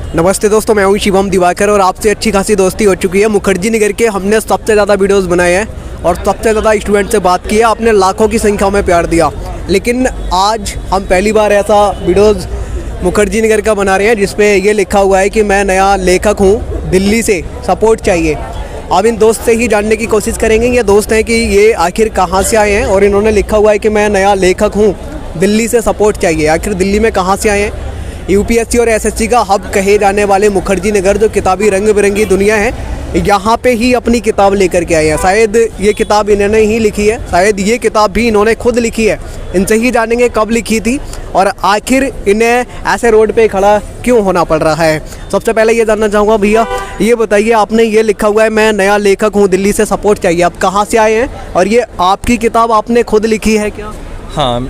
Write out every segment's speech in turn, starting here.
नमस्ते दोस्तों, मैं हूं शिवम दिवाकर और आपसे अच्छी खासी दोस्ती हो चुकी है। मुखर्जी नगर के हमने सबसे ज़्यादा वीडियोस बनाए हैं और सबसे ज़्यादा स्टूडेंट से बात की है। आपने लाखों की संख्या में प्यार दिया, लेकिन आज हम पहली बार ऐसा वीडियोस मुखर्जी नगर का बना रहे हैं जिसपे ये लिखा हुआ है कि मैं नया लेखक हूँ, दिल्ली से सपोर्ट चाहिए। अब इन दोस्त से ही जानने की कोशिश करेंगे ये दोस्त हैं कि ये आखिर कहाँ से आए हैं और इन्होंने लिखा हुआ है कि मैं नया लेखक हूँ, दिल्ली से सपोर्ट चाहिए। आखिर दिल्ली में कहाँ से आए हैं? यूपीएससी और एसएससी का हब कहे जाने वाले मुखर्जी नगर, जो किताबी रंग बिरंगी दुनिया है, यहाँ पे ही अपनी किताब लेकर के आए हैं। शायद ये किताब इन्होंने ही लिखी है, शायद ये किताब भी इन्होंने खुद लिखी है। इनसे ही जानेंगे कब लिखी थी और आखिर इन्हें ऐसे रोड पे खड़ा क्यों होना पड़ रहा है। सबसे पहले ये जानना चाहूँगा, भैया ये बताइए, आपने ये लिखा हुआ है मैं नया लेखक हूँ, दिल्ली से सपोर्ट चाहिए, आप कहाँ से आए हैं और ये आपकी किताब आपने खुद लिखी है क्या? हाँ,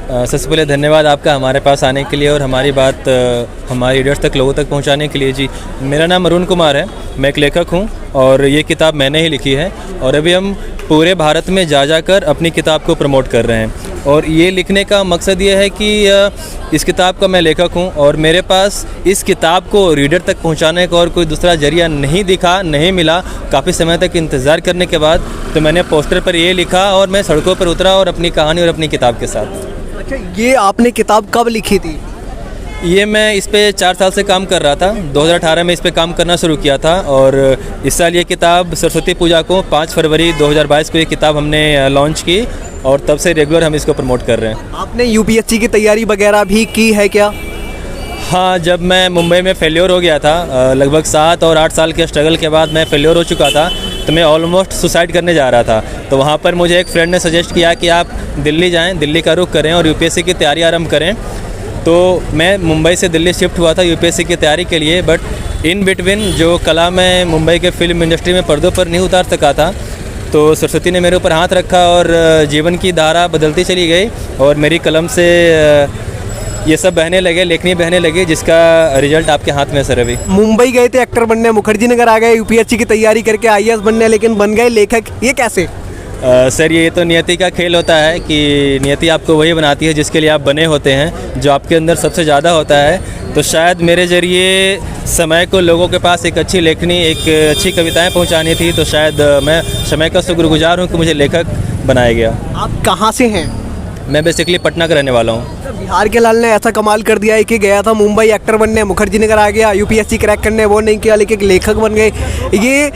सबसे पहले धन्यवाद आपका हमारे पास आने के लिए और हमारी बात हमारे रीडर्स तक, लोगों तक पहुंचाने के लिए। जी, मेरा नाम अरुण कुमार है, मैं एक लेखक हूं और ये किताब मैंने ही लिखी है और अभी हम पूरे भारत में जाकर अपनी किताब को प्रमोट कर रहे हैं। और ये लिखने का मकसद ये है कि इस किताब का मैं लेखक हूं और मेरे पास इस किताब को रीडर तक पहुंचाने का और कोई दूसरा जरिया नहीं मिला। काफ़ी समय तक इंतज़ार करने के बाद तो मैंने पोस्टर पर ये लिखा और मैं सड़कों पर उतरा और अपनी कहानी और अपनी किताब के साथ। अच्छा, ये आपने किताब कब लिखी थी? ये मैं इस पे 4 साल से काम कर रहा था। 2018 में इस पे काम करना शुरू किया था और इस साल ये किताब सरस्वती पूजा को 5 फरवरी 2022 को ये किताब हमने लॉन्च की और तब से रेगुलर हम इसको प्रमोट कर रहे हैं। आपने यूपीएससी की तैयारी वगैरह भी की है क्या? हाँ, जब मैं मुंबई में फेल्योर हो गया था, लगभग 7 और 8 साल के स्ट्रगल के बाद मैं फेल्योर हो चुका था, तो मैं ऑलमोस्ट सुसाइड करने जा रहा था। तो वहाँ पर मुझे एक फ्रेंड ने सजेस्ट किया कि आप दिल्ली जाएँ, दिल्ली का रुख करें और यूपीएससी की तैयारी आरंभ करें। तो मैं मुंबई से दिल्ली शिफ्ट हुआ था यूपीएससी की तैयारी के लिए, बट इन बिटवीन जो कला मैं मुंबई के फिल्म इंडस्ट्री में पर्दों पर नहीं उतार सका था, तो सरस्वती ने मेरे ऊपर हाथ रखा और जीवन की धारा बदलती चली गई और मेरी कलम से ये सब बहने लगे, लेखनी बहने लगी, जिसका रिजल्ट आपके हाथ में सर। अभी मुंबई गए थे एक्टर बनने, मुखर्जी नगर आ गए यूपीएससी की तैयारी करके आईएएस बनने, लेकिन बन गए लेखक, ये कैसे? सर, ये तो नियति का खेल होता है कि नियति आपको वही बनाती है जिसके लिए आप बने होते हैं, जो आपके अंदर सबसे ज़्यादा होता है। तो शायद मेरे ज़रिए समय को लोगों के पास एक अच्छी लेखनी, एक अच्छी कविताएं पहुंचानी थी, तो शायद मैं समय का शुक्रगुजार हूं कि मुझे लेखक बनाया गया। आप कहाँ से हैं? मैं बेसिकली पटना का रहने वाला हूँ। बिहार के लाल ने ऐसा कमाल कर दिया है कि गया था मुंबई एक्टर बनने, मुखर्जी नगर आ गया, यूपीएससी क्रैक करने, वो नहीं किया, लेकिन लेखक बन गए। ये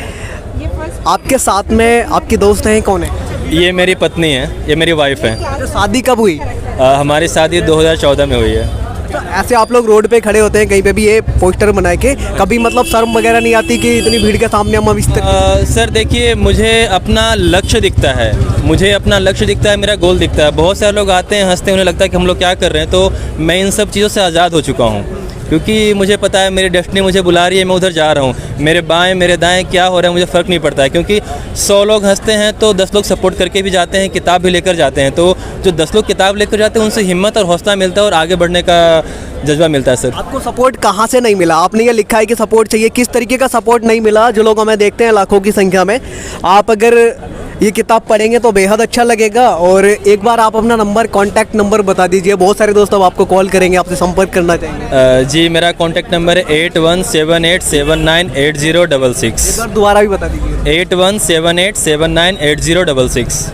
आपके साथ में आपकी दोस्त हैं, कौन है? ये मेरी पत्नी है, ये मेरी वाइफ है। तो शादी कब हुई? हमारी शादी 2014 में हुई है। तो ऐसे आप लोग रोड पे खड़े होते हैं कहीं पे भी ये पोस्टर बनाए के, कभी मतलब शर्म वगैरह नहीं आती कि इतनी भीड़ के सामने हम इस तरह? सर देखिए, मुझे अपना लक्ष्य दिखता है, मेरा गोल दिखता है। बहुत सारे लोग आते हैं, हंसते हैं, उन्हें लगता है कि हम लोग क्या कर रहे हैं। तो मैं इन सब चीज़ों से आज़ाद हो चुका हूँ क्योंकि मुझे पता है मेरी डेस्टिनी मुझे बुला रही है, मैं उधर जा रहा हूँ। मेरे बाएं मेरे दाएं क्या हो रहा है मुझे फ़र्क नहीं पड़ता है, क्योंकि 100 लोग हंसते हैं तो 10 लोग सपोर्ट करके भी जाते हैं, किताब भी लेकर जाते हैं। तो जो 10 लोग किताब लेकर जाते हैं उनसे हिम्मत और हौसला मिलता है और आगे बढ़ने का जज्बा मिलता है। सर, आपको सपोर्ट कहाँ से नहीं मिला? आपने ये लिखा है कि सपोर्ट चाहिए, किस तरीके का सपोर्ट नहीं मिला? जो लोग हमें देखते हैं लाखों की संख्या में, आप अगर ये किताब पढ़ेंगे तो बेहद अच्छा लगेगा। और एक बार आप अपना नंबर, कॉन्टैक्ट नंबर बता दीजिए, बहुत सारे दोस्त अब आपको कॉल करेंगे, आपसे संपर्क करना चाहेंगे। जी, मेरा कॉन्टैक्ट नंबर है 8178798066। एक बार दोबारा भी बता दीजिए। 8178798066।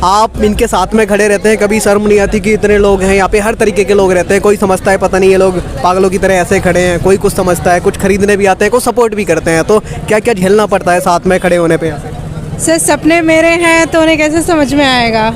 आप इनके साथ में खड़े रहते हैं, कभी शर्म नहीं आती कि इतने लोग हैं यहाँ पे? हर तरीके के लोग रहते हैं, कोई समझता है पता नहीं ये लोग पागलों की तरह ऐसे खड़े हैं, कोई कुछ समझता है, कुछ खरीदने भी आते हैं, कुछ सपोर्ट भी करते हैं। तो क्या क्या झेलना पड़ता है साथ में खड़े होने पे? सर, सपने मेरे हैं तो उन्हें कैसे समझ में आएगा?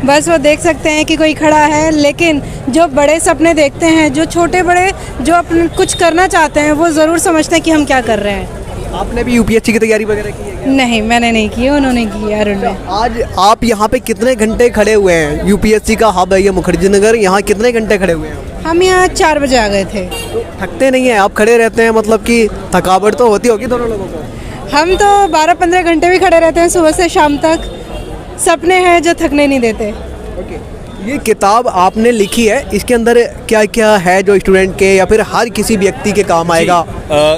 बस वो देख सकते हैं कि कोई खड़ा है, लेकिन जो बड़े सपने देखते हैं, जो छोटे बड़े जो अपने कुछ करना चाहते हैं, वो ज़रूर समझते हैं कि हम क्या कर रहे हैं। आपने भी यूपीएससी की तैयारी वगैरह की है क्या? नहीं, मैंने नहीं की, उन्होंने की है, अरुण ने। आज आप यहाँ पे कितने घंटे खड़े हुए हैं? यूपीएससी का हब है ये मुखर्जी नगर, यहाँ कितने घंटे खड़े हुए हैं? हम यहाँ 4 बजे आ गए थे। तो थकते नहीं हैं आप खड़े रहते हैं? मतलब कि थकावट तो होती होगी दोनों लोगों को? हम तो 12-15 घंटे भी खड़े रहते हैं सुबह से शाम तक। सपने हैं जो थकने नहीं देते। ओके, ये किताब आपने लिखी है, इसके अंदर क्या क्या है जो स्टूडेंट के या फिर हर किसी व्यक्ति के काम आएगा?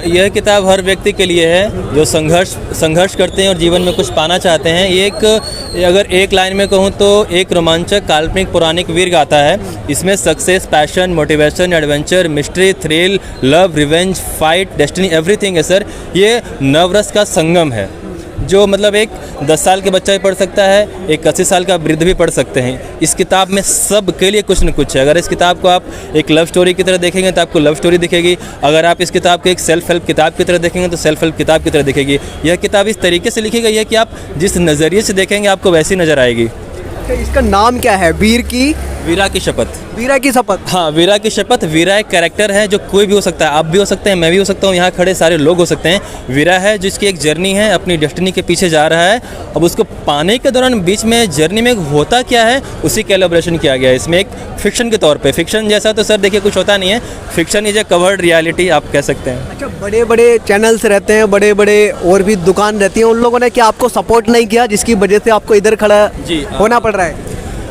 यह किताब हर व्यक्ति के लिए है जो संघर्ष करते हैं और जीवन में कुछ पाना चाहते हैं। ये एक अगर एक लाइन में कहूँ तो एक रोमांचक काल्पनिक पौराणिक वीर गाथा है। इसमें success, passion, motivation, adventure, mystery, thrill, love, revenge, fight, destiny, everything है सर। ये नवरस का संगम है जो मतलब एक 10 साल के बच्चा भी पढ़ सकता है, एक 80 साल का वृद्ध भी पढ़ सकते हैं। इस किताब में सब के लिए कुछ न कुछ है। अगर इस किताब को आप एक लव स्टोरी की तरह देखेंगे तो आपको लव स्टोरी दिखेगी। अगर आप इस किताब को एक सेल्फ हेल्प किताब की तरह देखेंगे तो सेल्फ हेल्प किताब की तरह दिखेगी। यह किताब इस तरीके से लिखी गई है कि आप जिस नज़रिए से देखेंगे आपको वैसी नज़र आएगी। इसका नाम क्या है? वीरा की शपथ। वीरा की शपथ। हाँ, वीरा की शपथ। वीरा एक कैरेक्टर है जो कोई भी हो सकता है। आप भी हो सकते हैं, मैं भी हो सकता हूँ, यहाँ खड़े सारे लोग हो सकते हैं। वीरा है जिसकी एक जर्नी है, अपनी डेस्टिनी के पीछे जा रहा है। अब उसको पाने के दौरान बीच में जर्नी में होता क्या है उसी का एलैबोरेशन किया गया है इसमें एक फिक्शन के तौर पे। फिक्शन जैसा तो सर देखिए कुछ होता नहीं है। Fiction is a covered reality आप कह सकते हैं। अच्छा, बड़े बड़े चैनल्स रहते हैं, बड़े बड़े और भी दुकान रहती हैं, उन लोगों ने क्या आपको सपोर्ट नहीं किया जिसकी वजह से आपको इधर खड़ा होना पड़ रहा है?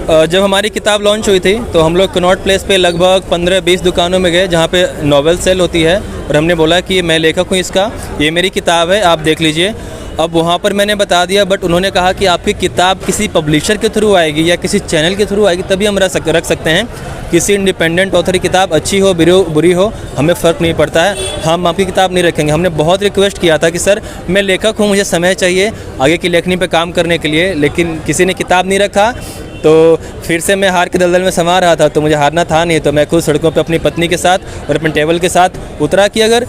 जब हमारी किताब लॉन्च हुई थी तो हम लोग कनॉट प्लेस पे लगभग 15-20 दुकानों में गए जहाँ पे नॉवेल सेल होती है और हमने बोला कि मैं लेखक हूँ इसका, ये मेरी किताब है, आप देख लीजिए। अब वहाँ पर मैंने बता दिया, बट उन्होंने कहा कि आपकी किताब किसी पब्लिशर के थ्रू आएगी या किसी चैनल के थ्रू आएगी तभी हम रख सकते हैं। किसी इंडिपेंडेंट ऑथर की किताब अच्छी हो बुरी हो हमें फ़र्क नहीं पड़ता है, हम आपकी किताब नहीं रखेंगे। हमने बहुत रिक्वेस्ट किया था कि सर मैं लेखक हूँ, मुझे समय चाहिए आगे की लेखनी पे काम करने के लिए, लेकिन किसी ने किताब नहीं रखा। तो फिर से मैं हार के दलदल में समा रहा था, तो मुझे हारना था नहीं, तो मैं खुद सड़कों पे अपनी पत्नी के साथ और अपने टेबल के साथ उतरा कि अगर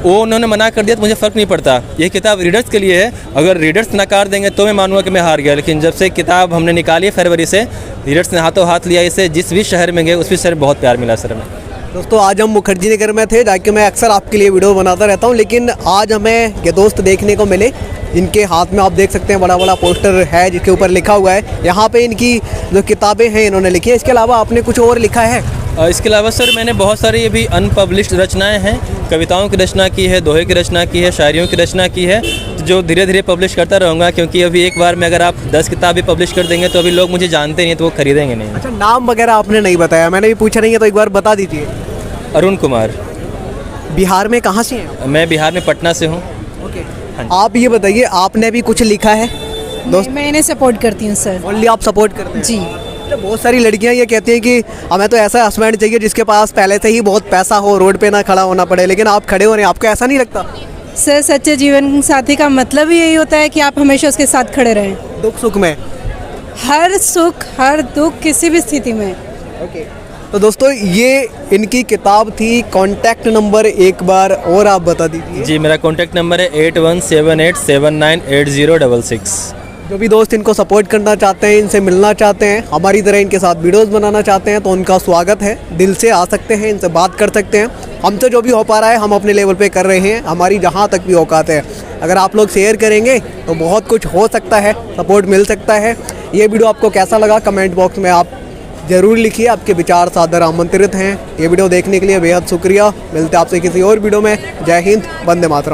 वो उन्होंने मना कर दिया तो मुझे फ़र्क नहीं पड़ता। ये किताब रीडर्स के लिए है, अगर रीडर्स नकार देंगे तो मैं मानूंगा कि मैं हार गया। लेकिन जब से किताब हमने निकाली है फरवरी से, रीडर्स ने हाथों हाथ लिया इसे। जिस भी शहर में गए उस भी शहर बहुत प्यार मिला सर हमें। दोस्तों आज हम मुखर्जी नगर में थे, जाके मैं अक्सर आपके लिए वीडियो बनाता रहता हूँ, लेकिन आज हमें ये दोस्त देखने को मिले जिनके हाथ में आप देख सकते हैं बड़ा बड़ा पोस्टर है जिसके ऊपर लिखा हुआ है यहाँ पे इनकी जो किताबें हैं इन्होंने लिखी है। इसके अलावा आपने कुछ और लिखा है? इसके अलावा सर मैंने बहुत सारी ये भी अनपब्लिश्ड रचनाएं हैं, कविताओं की रचना की है, दोहे की रचना की है, शायरियों की रचना की है, जो धीरे धीरे पब्लिश करता रहूँगा। क्योंकि अभी एक बार में अगर आप 10 किताबें पब्लिश कर देंगे तो अभी लोग मुझे जानते नहीं तो वो खरीदेंगे नहीं। अच्छा, नाम वगैरह आपने नहीं बताया, मैंने भी पूछा नहीं है तो एक बार बता दीजिए। अरुण कुमार। बिहार में कहाँ से हैं? मैं बिहार में पटना से हूँ। ओके, आप ये बताइए आपने भी कुछ लिखा है? दोस्त मैं इन्हें सपोर्ट करती हूँ सर। ओनली आप सपोर्ट करते हैं? जी। बहुत सारी लड़कियां ये कहती हैं कि हमें तो ऐसा हस्बैंड चाहिए जिसके पास पहले से ही बहुत पैसा हो, रोड पे ना खड़ा होना पड़े, लेकिन आप खड़े हो रहे हैं, आपको ऐसा नहीं लगता? सर सच्चे जीवन साथी का मतलब ही यही होता है कि आप हमेशा उसके साथ खड़े रहें, दुख सुख में, हर सुख हर दुख किसी भी स्थिति में। ओके, तो दोस्तों ये इनकी किताब थी। कॉन्टैक्ट नंबर एक बार और आप बता दीजिए। जी, मेरा कॉन्टैक्ट नंबर है 8178798066। जो भी दोस्त इनको सपोर्ट करना चाहते हैं, इनसे मिलना चाहते हैं, हमारी तरह इनके साथ वीडियोस बनाना चाहते हैं तो उनका स्वागत है। दिल से आ सकते हैं, इनसे बात कर सकते हैं। हमसे जो भी हो पा रहा है हम अपने लेवल पे कर रहे हैं, हमारी जहाँ तक भी औकात है। अगर आप लोग शेयर करेंगे तो बहुत कुछ हो सकता है, सपोर्ट मिल सकता है। ये वीडियो आपको कैसा लगा कमेंट बॉक्स में आप ज़रूर लिखिए, आपके विचार सादर आमंत्रित हैं। ये वीडियो देखने के लिए बेहद शुक्रिया। मिलते हैं आपसे किसी और वीडियो में। जय हिंद, वंदे मातरम।